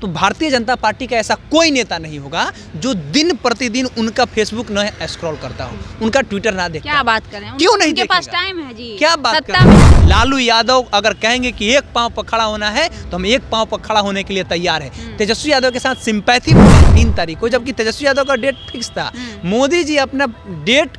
तो भारतीय जनता पार्टी का ऐसा कोई नेता नहीं होगा जो दिन प्रतिदिन उनका फेसबुक न स्क्रॉल करता हो, उनका ट्विटर ना देखता। क्या बात कर रहे हैं, क्यों नहीं उनके देखेगा? पास टाइम है जी, क्या बात कर सत्ता रहे में हैं? लालू यादव अगर कहेंगे कि एक पांव पर खड़ा होना है तो हम एक पांव पर खड़ा होने के लिए तैयार है। तेजस्वी यादव के साथ सिंपैथी 3 तारीख को, जबकि तेजस्वी यादव का डेट फिक्स था। मोदी जी अपना डेट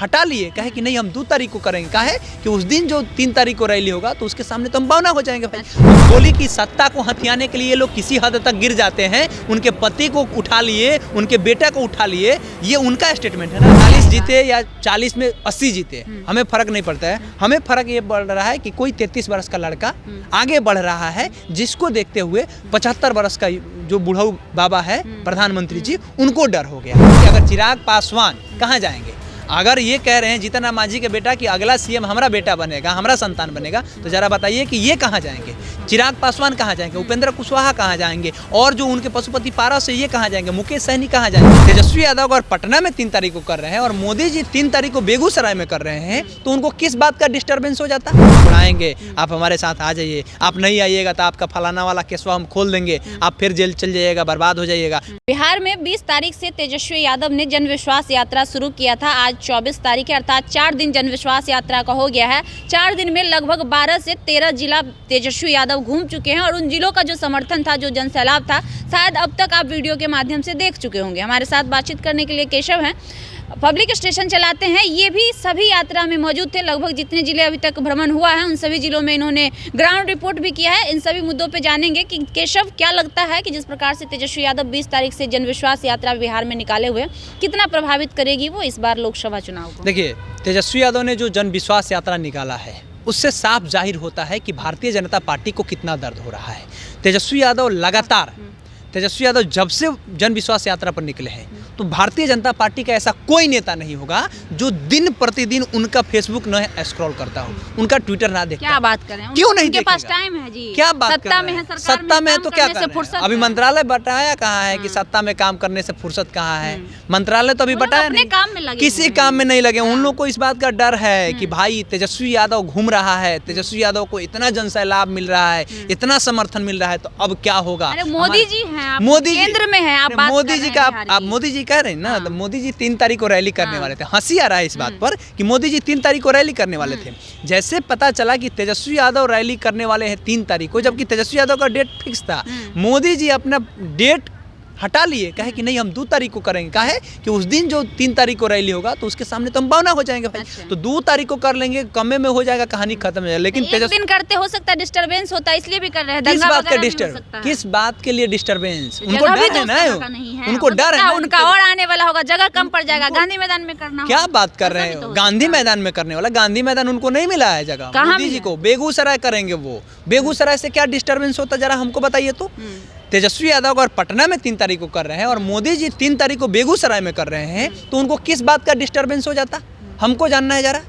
हटा लिए, कहे कि नहीं हम 2 तारीख को करेंगे। कहे कि उस दिन जो 3 तारीख को रैली होगा तो उसके सामने तो हम बौना हो जाएंगे भाई। बोली कि सत्ता को हथियाने के लिए लोग किसी हद तक गिर जाते हैं, उनके पति को उठा लिए, उनके बेटा को उठा लिए, ये उनका स्टेटमेंट है ना। 40 जीते या 40 में 80 जीते, हमें फर्क नहीं पड़ता है। हमें फर्क ये पड़ रहा है कि कोई 33 वर्ष का लड़का आगे बढ़ रहा है, जिसको देखते हुए 75 वर्ष का जो बुढ़ऊ बाबा है प्रधानमंत्री जी, उनको डर हो गया कि अगर चिराग पासवान कहाँ जाएंगे। अगर ये कह रहे हैं जीतन राम मांझी के बेटा कि अगला सीएम हमारा बेटा बनेगा, हमारा संतान बनेगा, तो जरा बताइए कि ये कहाँ जाएंगे, चिराग पासवान कहाँ जाएंगे, उपेंद्र कुशवाहा कहाँ जाएंगे, और जो उनके पशुपति पारस है ये कहाँ जाएंगे, मुकेश सहनी कहाँ जाएंगे। तेजस्वी यादव अगर पटना में 3 तारीख को कर रहे हैं और मोदी जी 3 तारीख को बेगूसराय में कर रहे हैं, तो उनको किस बात का डिस्टर्बेंस हो जाता है। उड़ाएंगे, आप हमारे साथ आ जाइए, आप नहीं आइएगा तो आपका फलाना वाला केसवा हम खोल देंगे, आप फिर जेल चल जाइएगा, बर्बाद हो जाइएगा। बिहार में 20 तारीख से तेजस्वी यादव ने जन विश्वास यात्रा शुरू किया था। आज 24 तारीख है, अर्थात 4 दिन जन विश्वास यात्रा का हो गया है। 4 दिन में लगभग 12 से 13 जिला तेजस्वी यादव घूम चुके हैं और उन जिलों का जो समर्थन था, जो जन सैलाब था, शायद अब तक आप वीडियो के माध्यम से देख चुके होंगे। हमारे साथ बातचीत करने के लिए केशव हैं, पब्लिक स्टेशन चलाते हैं, ये भी सभी यात्रा में मौजूद थे। लगभग जितने जिले अभी तक भ्रमण हुआ है उन सभी जिलों में इन्होंने ग्राउंड रिपोर्ट भी किया है। इन सभी मुद्दों पे जानेंगे कि केशव क्या लगता है कि जिस प्रकार से तेजस्वी यादव 20 तारीख से जनविश्वास यात्रा बिहार में निकाले हुए, कितना प्रभावित करेगी वो इस बार लोकसभा चुनाव को। देखिए, तेजस्वी यादव ने जो जनविश्वास यात्रा निकाला है उससे साफ जाहिर होता है कि भारतीय जनता पार्टी को कितना दर्द हो रहा है। तेजस्वी यादव लगातार, तेजस्वी यादव जब से जन विश्वास यात्रा पर निकले हैं तो भारतीय जनता पार्टी का ऐसा कोई नेता नहीं होगा जो दिन प्रतिदिन उनका फेसबुक न स्क्रॉल करता हो, उनका ट्विटर ना देखता। क्या बात कर रहे हैं, क्यों नहीं उनके पास देखेगा? टाइम है जी, क्या बात सत्ता कर में रहे है, हैं? सरकार सत्ता में है तो क्या कर फुर्सत रहे हैं? अभी मंत्रालय बताया कहाँ है कि सत्ता में काम करने से फुर्सत कहाँ है। मंत्रालय तो अभी बताया नहीं, काम में लगे, किसी काम में नहीं लगे। उन लोग को इस बात का डर है कि भाई तेजस्वी यादव घूम रहा है, तेजस्वी यादव को इतना जन सैलाब मिल रहा है, इतना समर्थन मिल रहा है, तो अब क्या होगा। मोदी जी हैं, मोदी केंद्र में है, मोदी जी का आप मोदी जी कह रहे हैं ना, तो मोदी जी 3 तारीख को रैली करने वाले थे। हंसी आ रहा है इस बात पर कि मोदी जी 3 तारीख को रैली करने वाले थे। जैसे पता चला कि तेजस्वी यादव रैली करने वाले हैं 3 तारीख को, जबकि तेजस्वी यादव का डेट फिक्स था, मोदी जी अपना डेट हटा लिए, कहे कि नहीं हम 2 तारीख को करेंगे। कहे कि उस दिन जो 3 तारीख को रैली होगा तो उसके सामने तो हम बौना हो जाएंगे भाई। तो 2 तारीख को कर लेंगे, कमे में हो जाएगा, कहानी खत्म हो जाएगी। लेकिन एक दिन करते हो सकता है डिस्टरबेंस होता है, इसलिए भी कर रहे हैं। किस बात का डिस्टर्ब, किस बात के लिए डिस्टर्बेंस? उनको डर है ना, उनको डर है, उनका और आने वाला होगा, जगह कम पड़ जाएगा, गांधी मैदान में करना। क्या बात कर रहे हैं, गांधी मैदान में करने वाला? गांधी मैदान उनको नहीं मिला है जगह, मोदी जी को बेगूसराय करेंगे। वो बेगूसराय से क्या डिस्टर्बेंस होता, जरा हमको बताइए तो। तेजस्वी यादव अगर पटना में 3 तारीख को कर रहे हैं और मोदी जी 3 तारीख को बेगूसराय में कर रहे हैं, तो उनको किस बात का डिस्टर्बेंस हो जाता, हमको जानना है जरा।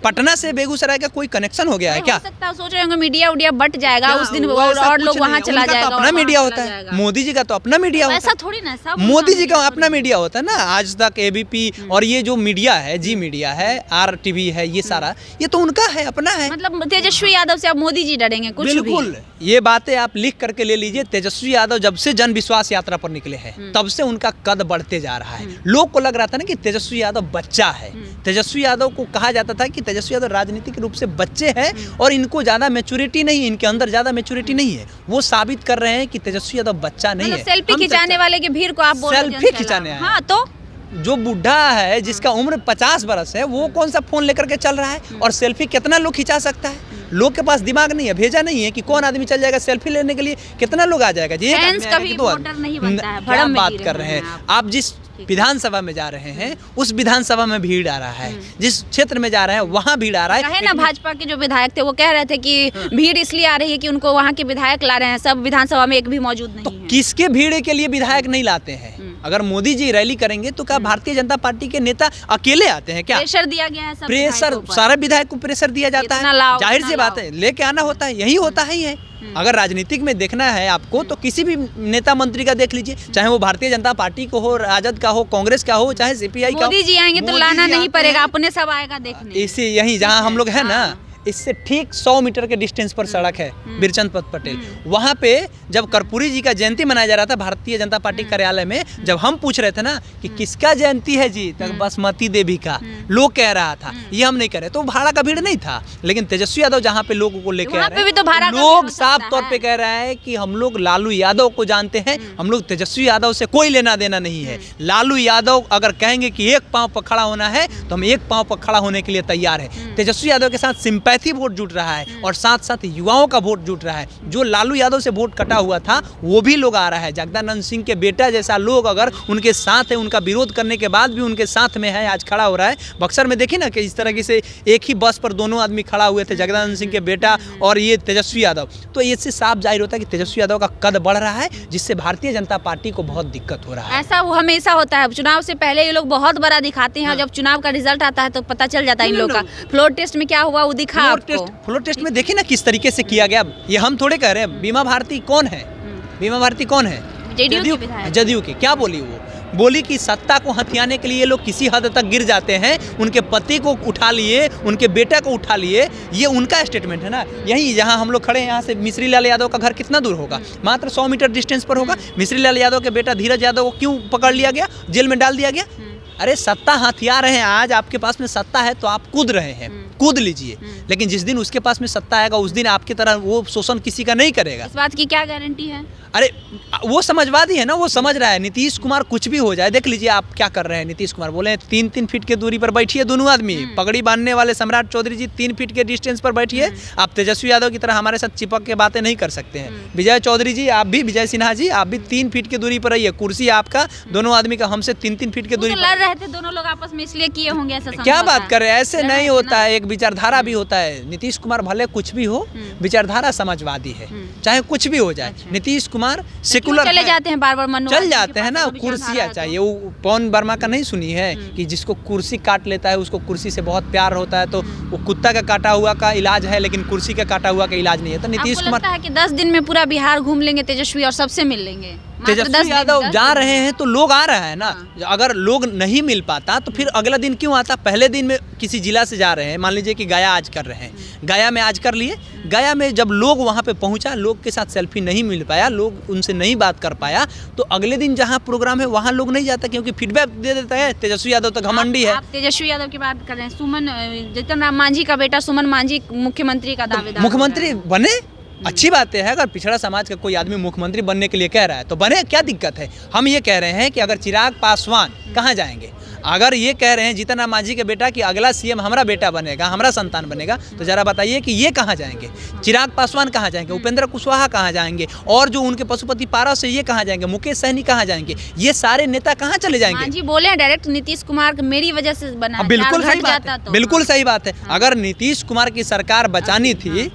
पटना से बेगूसराय का कोई कनेक्शन हो गया है क्या? हो सकता है, सोच रहे होंगे मीडिया उडिया बट जाएगा उस दिन और लोग वहाँ चला जाएगा। अपना मीडिया होता है, मोदी जी का तो अपना मीडिया होता है। ऐसा थोड़ी ना, सब मोदी जी का अपना मीडिया होता है ना, आज तक, एबीपी और ये जो मीडिया है, जी मीडिया है, RTV है, ये सारा ये तो उनका है, अपना है। मतलब तेजस्वी यादव से अब मोदी जी डरेंगे कुछ? बिल्कुल, ये बातें आप लिख करके ले लीजिए। तेजस्वी यादव जब से जन विश्वास यात्रा पर निकले हैं तब से उनका कद बढ़ते जा रहा है। लोग को लग रहा था ना कि तेजस्वी यादव बच्चा है। तेजस्वी यादव को कहा जाता था कि तेजस्वी यादव राजनीतिक रूप से बच्चे हैं और इनको ज्यादा मैच्योरिटी नहीं है, इनके अंदर ज्यादा मैच्योरिटी नहीं है। वो साबित कर रहे हैं कि तेजस्वी यादव बच्चा नहीं है। सेल्फी खिंचाने वाले की भीड़ को आप बोल रहे हैं, सेल्फी खिंचाने आए। हाँ, तो जो बुढ़ा है जिसका उम्र 50 बरस है वो कौन सा फोन लेकर के चल रहा है, और सेल्फी कितना लोग खिंचा सकता है? लोग के पास दिमाग नहीं है, भेजा नहीं है कि कौन आदमी चल जाएगा सेल्फी लेने के लिए, कितना लोग आ जाएगा जी? क्या बात कर रहे हैं आप? जिस विधानसभा में जा रहे हैं उस विधानसभा में भीड़ आ रहा है, जिस क्षेत्र में जा रहे हैं वहाँ भीड़ आ रहा है। ना भाजपा के जो विधायक थे वो कह रहे थे कि भीड़ इसलिए आ रही है कि उनको वहाँ के विधायक ला रहे हैं, सब विधानसभा में एक भी मौजूद नहीं है। किसके भीड़ के लिए विधायक नहीं लाते हैं? अगर मोदी जी रैली करेंगे तो क्या भारतीय जनता पार्टी के नेता अकेले आते हैं क्या? प्रेशर दिया गया है, सब प्रेशर, सारे विधायक को प्रेशर दिया जाता है। जाहिर सी बात है, लेके आना होता है, यही होता ही है। अगर राजनीतिक में देखना है आपको तो किसी भी नेता मंत्री का देख लीजिए, चाहे वो भारतीय जनता पार्टी को हो, राजद का हो, कांग्रेस का हो, चाहे CPI का हो। मोदी जी आएंगे तो लाना नहीं पड़ेगा, अपने सब आएगा देखने। इसी यही जहाँ हम लोग है ना, इससे ठीक 100 मीटर के डिस्टेंस पर सड़क है बिरचंद पटेल। वहाँ पे जब कर्पूरी जी का जयंती मनाया जा रहा था भारतीय जनता पार्टी कार्यालय में, जब हम पूछ रहे थे ना कि किसका जयंती है जी, तो बासमती देवी का लोग कह रहा था, ये हम नहीं कह रहे। तो भाड़ा का भीड़ नहीं था, लेकिन तेजस्वी यादव जहाँ पे लोगों को लेके आ रहे हैं, लोग साफ तौर पे कह रहे हैं कि हम लोग लालू यादव को जानते हैं, हम लोग तेजस्वी यादव से कोई लेना देना नहीं है। लालू यादव अगर कहेंगे कि एक पांव पर खड़ा होना है तो हम एक पांव पर खड़ा होने के लिए तैयार है। तेजस्वी यादव के साथ सिंपैथी वोट जुट रहा है और साथ साथ युवाओं का वोट जुट रहा है। जो लालू यादव से वोट कटा हुआ था वो भी लोग आ रहा है। जगदानंद सिंह के बेटा जैसा लोग अगर उनके साथ है, उनका विरोध करने के बाद भी उनके साथ में है, आज खड़ा हो रहा है। बक्सर में देखिए ना कि इस तरह से एक ही बस पर दोनों आदमी खड़ा हुए थे, जगदानंद सिंह के बेटा और ये तेजस्वी यादव। तो इससे साफ जाहिर होता है कि तेजस्वी यादव का कद बढ़ रहा है, जिससे भारतीय जनता पार्टी को बहुत दिक्कत हो रहा है। ऐसा वो हमेशा होता है, चुनाव से पहले ये लोग बहुत बड़ा दिखाते हैं और जब चुनाव का रिजल्ट आता है तो पता चल जाता है इन लोग का। फ्लोर टेस्ट में क्या हुआ वो दिखा आपको। फ्लोर टेस्ट में देखिए ना किस तरीके से किया गया। ये हम थोड़े कह रहे हैं। बीमा भारती कौन है? बीमा भारती कौन है? जदयू की। क्या बोली वो? बोली कि सत्ता को हथियाने के लिए लोग किसी हद तक गिर जाते हैं। उनके पति को उठा लिए, उनके बेटे को उठा लिए, ये उनका स्टेटमेंट है ना। यही जहां हम लोग खड़े हैं, यहाँ से मिश्री लाल यादव का घर कितना दूर होगा? मात्र 100 मीटर डिस्टेंस पर होगा। मिश्री लाल यादव के बेटा धीरज यादव को क्यों पकड़ लिया गया, जेल में डाल दिया गया? अरे सत्ता हथियार है। आज आपके पास में सत्ता है तो आप कूद रहे हैं, कूद लीजिए। लेकिन जिस दिन उसके पास में सत्ता आएगा उस दिन आपकी तरह वो शोषण किसी का नहीं करेगा। इस बात की क्या गारंटी है? अरे वो समझवादी है ना, वो समझ रहा है। नीतीश कुमार कुछ भी हो जाए, देख लीजिए आप क्या कर रहे हैं। नीतीश कुमार बोले 3-3 फीट के दूरी पर बैठिए दोनों आदमी। पगड़ी बांधने वाले सम्राट चौधरी जी 3 फीट के डिस्टेंस पर बैठिए। आप तेजस्वी यादव की तरह हमारे साथ चिपक के बातें नहीं कर सकते हैं। विजय चौधरी जी आप भी, विजय सिन्हा जी आप भी 3 फीट की दूरी पर रहिए। कुर्सी आपका, दोनों आदमी का हमसे 3-3 फीट की दूरी पर। लड़ रहे थे दोनों लोग आपस में, इसलिए किए होंगे ऐसा। क्या बात कर रहे हैं? ऐसे नहीं होता है। एक विचारधारा भी होता है। नीतीश कुमार भले कुछ भी हो, विचारधारा समाजवादी है, चाहे कुछ भी हो जाए। नीतीश कुमार सेकुलर चले जाते हैं, बार-बार चल जाते हैं ना। कुर्सियाँ चाहिए। वो पवन वर्मा का नहीं सुनी है कि जिसको कुर्सी काट लेता है उसको कुर्सी से बहुत प्यार होता है। तो वो कुत्ता का काटा हुआ का इलाज है, लेकिन कुर्सी का काटा हुआ का इलाज नहीं है। तो नीतीश कुमार लगता है कि 10 दिन में पूरा बिहार घूम लेंगे तेजस्वी और सबसे मिल लेंगे। तेजस्वी यादव जा रहे हैं तो लोग आ रहा है ना। अगर लोग नहीं मिल पाता तो फिर अगला दिन क्यों आता? पहले दिन में किसी जिला से जा रहे हैं, मान लीजिए कि गया आज कर रहे हैं, गया में आज कर लिए। गया में जब लोग वहाँ पे पहुँचा, लोग के साथ सेल्फी नहीं मिल पाया, लोग उनसे नहीं बात कर पाया, तो अगले दिन जहाँ प्रोग्राम है वहाँ लोग नहीं जाता, क्योंकि फीडबैक दे देता है तेजस्वी यादव तो घमंडी है। आप तेजस्वी यादव की बात कर रहे हैं। जीतन राम मांझी का बेटा सुमन मांझी मुख्यमंत्री का दावेदार, मुख्यमंत्री बने, अच्छी बात है। अगर पिछड़ा समाज का कोई आदमी मुख्यमंत्री बनने के लिए कह रहा है तो बने, क्या दिक्कत है? हम ये कह रहे हैं कि अगर चिराग पासवान कहाँ जाएंगे? अगर ये कह रहे हैं जीतन राम मांझी के बेटा कि अगला सीएम हमारा बेटा बनेगा, हमारा संतान बनेगा, तो जरा बताइए कि ये कहाँ जाएंगे? चिराग पासवान कहाँ जाएंगे? उपेंद्र कुशवाहा कहाँ जाएंगे? और जो उनके पशुपति पारस है ये कहाँ जाएंगे? मुकेश सहनी कहाँ जाएंगे? ये सारे नेता कहाँ चले जाएंगे? मांझी बोले डायरेक्ट नीतीश कुमार मेरी वजह से बना। बिल्कुल सही बात है, बिल्कुल सही बात है। अगर नीतीश कुमार की सरकार बचानी थी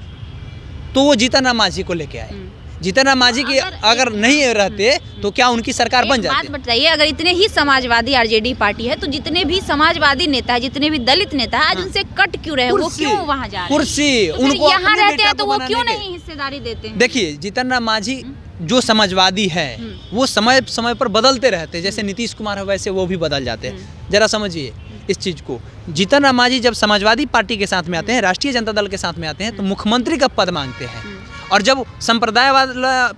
तो वो जीतन राम मांझी को लेके आए। जीतन राम मांझी की अगर नहीं रहते तो क्या उनकी सरकार बन जाती? बात बताइए, अगर इतने ही समाजवादी आरजेडी पार्टी है तो जितने भी समाजवादी नेता है, जितने भी दलित नेता है, आज उनसे कट क्यों रहे? वो क्यों वहाँ जा रहे हैं? कुर्सी तो उनको यहाँ रहते हैं तो वो क्यों नहीं हिस्सेदारी देते हैं? देखिए जीतन राम मांझी जो समाजवादी है वो समय समय पर बदलते रहते हैं। जैसे नीतीश कुमार है वैसे वो भी बदल जाते हैं। जरा समझिए इस चीज़ को। जीतन राम मांझी जब समाजवादी पार्टी के साथ में आते हैं, राष्ट्रीय जनता दल के साथ में आते हैं, तो मुख्यमंत्री का पद मांगते हैं। और जब संप्रदायवाद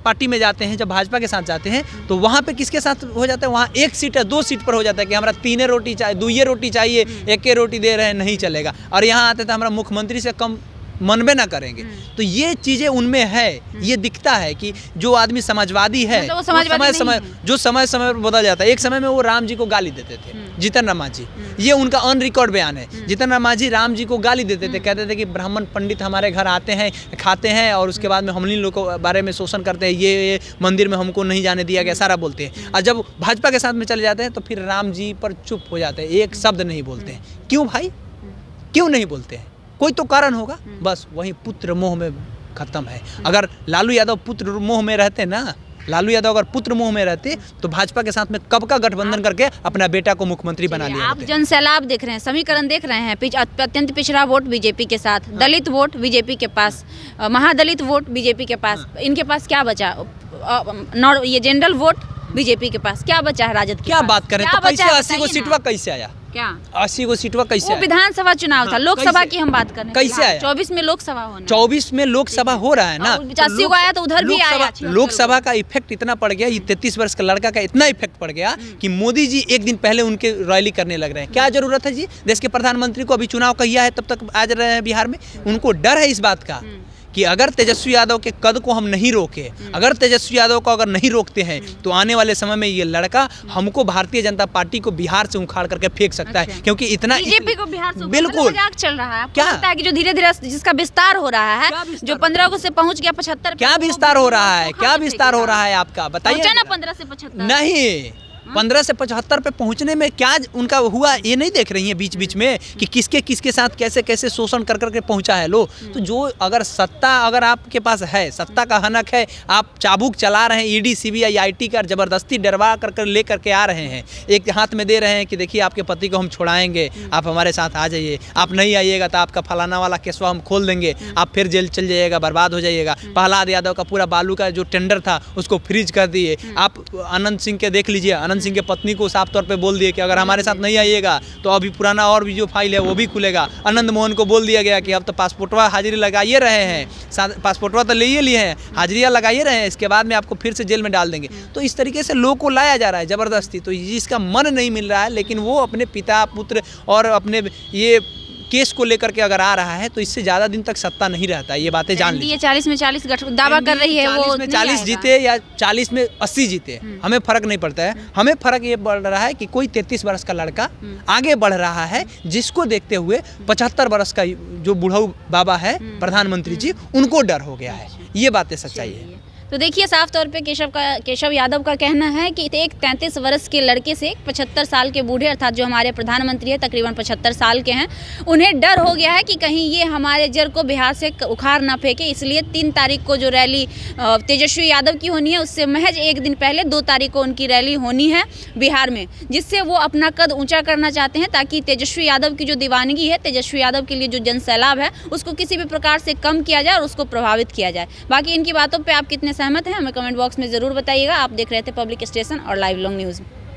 पार्टी में जाते हैं, जब भाजपा के साथ जाते हैं, तो वहाँ पे किसके साथ हो जाता है? वहाँ 1 सीट है, 2 सीट पर हो जाता है कि हमारा 3 रोटी चाहिए, 2 रोटी चाहिए, 1 रोटी दे रहे हैं, नहीं चलेगा। और यहाँ आते थे हमारा मुख्यमंत्री से कम मनबे ना करेंगे। तो ये चीज़ें उनमें है, ये दिखता है कि जो आदमी समाजवादी है मतलब वो समय समय पर बदल जाता है। एक समय में वो राम जी को गाली देते थे, जीतन राम मांझी, ये उनका ऑन रिकॉर्ड बयान है। जीतन राम मांझी राम जी को गाली देते थे, कहते थे कि ब्राह्मण पंडित हमारे घर आते हैं, खाते हैं और उसके बाद में हम इन लोगों के बारे में शोषण करते हैं, ये मंदिर में हमको नहीं जाने दिया गया, सारा बोलते हैं। और जब भाजपा के साथ में चले जाते हैं तो फिर राम जी पर चुप हो जाते हैं, एक शब्द नहीं बोलते हैं। क्यों भाई, क्यों नहीं बोलते हैं? कोई तो कारण होगा। बस वही पुत्र मोह में खत्म है। अगर लालू यादव पुत्र मोह में रहते ना, लालू यादव अगर पुत्र मोह में रहते तो भाजपा के साथ में कब का गठबंधन करके अपना बेटा को मुख्यमंत्री बना लिया। आप जन सैलाब देख रहे हैं, समीकरण देख रहे हैं। अत्यंत पिछड़ा वोट बीजेपी के साथ, दलित वोट बीजेपी के पास, महादलित वोट बीजेपी के पास। इनके पास क्या बचा? ये जनरल वोट बीजेपी के पास क्या बचा है? राजद क्या बात करें? तो कैसे 80 को सीटवा कैसे आया? क्या 80 को सीटवा कैसे वो आया? विधानसभा चुनाव था, हाँ, लोकसभा कैसे? की हम बात कर रहे हैं। कैसे आया? 24 में लोकसभा होना। 24 में लोकसभा हो रहा है ना, 80 को आया तो उधर भी आया। लोकसभा का इफेक्ट इतना पड़ गया, ये 33 वर्ष का लड़का का इतना इफेक्ट पड़ गया कि मोदी जी एक दिन पहले उनके रैली करने लग रहे हैं। क्या जरूरत है जी? देश के प्रधानमंत्री को अभी चुनाव किया है, तब तक आ रहे हैं बिहार में। उनको डर है इस बात का कि अगर तेजस्वी यादव के कद को हम नहीं रोके, अगर तेजस्वी यादव को अगर नहीं रोकते हैं तो आने वाले समय में ये लड़का हमको भारतीय जनता पार्टी को बिहार से उखाड़ करके फेंक सकता है, क्योंकि इतना बीजेपी को बिहार से बिल्कुल मजाक चल रहा है। क्या? लगता है कि जो धीरे धीरे जिसका विस्तार हो रहा है, जो 15 को से पहुंच गया 75, क्या विस्तार हो रहा है? क्या विस्तार हो रहा है आपका बताइए ना? 15 से 75 नहीं, 15 से 75 पे पहुंचने में क्या उनका हुआ ये नहीं देख रही है बीच बीच में कि किसके किसके साथ कैसे कैसे शोषण कर करके पहुंचा है लोग। तो जो अगर सत्ता अगर आपके पास है, सत्ता का हनक है, आप चाबुक चला रहे हैं, ईडी सीबीआई आईटी का जबरदस्ती डरवा कर ले करके आ रहे हैं, एक हाथ में दे रहे हैं कि देखिए आपके पति को हम छुड़ाएंगे, आप हमारे साथ आ जाइए, आप नहीं आइएगा तो आपका फलाना वाला केसवा हम खोल देंगे, आप फिर जेल चल जाइएगा, बर्बाद हो जाइएगा। प्रहलाद यादव का पूरा बालू का जो टेंडर था उसको फ्रीज कर दिए। आप अनंत सिंह के देख लीजिए, अनंत सिंह के पत्नी को साफ तौर पे बोल दिए कि अगर हमारे साथ नहीं आइएगा तो अभी पुराना और भी जो फाइल है वो भी खुलेगा। आनंद मोहन को बोल दिया गया कि अब तो पासपोर्टवा हाजिरी लगाइए रहे हैं, पासपोर्टवा तो ले लिए हैं, हाजिरियाँ लगाइए रहे हैं, इसके बाद में आपको फिर से जेल में डाल देंगे। तो इस तरीके से लोग को लाया जा रहा है ज़बरदस्ती। तो जिसका मन नहीं मिल रहा है, लेकिन वो अपने पिता पुत्र और अपने ये केस को लेकर के अगर आ रहा है तो इससे ज़्यादा दिन तक सत्ता नहीं रहता है, ये बातें जान लीजिए। 40 में 40 दावा कर रही है, 40 में 40 जीते या 40 में 80 जीते, हमें फर्क नहीं पड़ता है। हमें फर्क ये पड़ रहा है कि कोई 33 वर्ष का लड़का आगे बढ़ रहा है, जिसको देखते हुए 75 वर्ष का जो बुढ़ऊ बाबा है प्रधानमंत्री जी, उनको डर हो गया है। ये बातें सच्चाई है। तो देखिए साफ तौर पे केशव यादव का कहना है कि एक 33 वर्ष के लड़के से 75 साल के बूढ़े, अर्थात जो हमारे प्रधानमंत्री है तकरीबन 75 साल के हैं, उन्हें डर हो गया है कि कहीं ये हमारे जड़ को बिहार से उखाड़ ना फेंके। इसलिए 3 तारीख को जो रैली तेजस्वी यादव की होनी है, उससे महज एक दिन पहले 2 तारीख को उनकी रैली होनी है बिहार में, जिससे वो अपना कद ऊँचा करना चाहते हैं, ताकि तेजस्वी यादव की जो दीवानगी है, तेजस्वी यादव के लिए जो जन सैलाब है, उसको किसी भी प्रकार से कम किया जाए और उसको प्रभावित किया जाए। बाकी इनकी बातों पर आप कितने सहमत हैं हमें कमेंट बॉक्स में ज़रूर बताइएगा। आप देख रहे थे पब्लिक स्टेशन और लाइव लॉन्ग न्यूज़।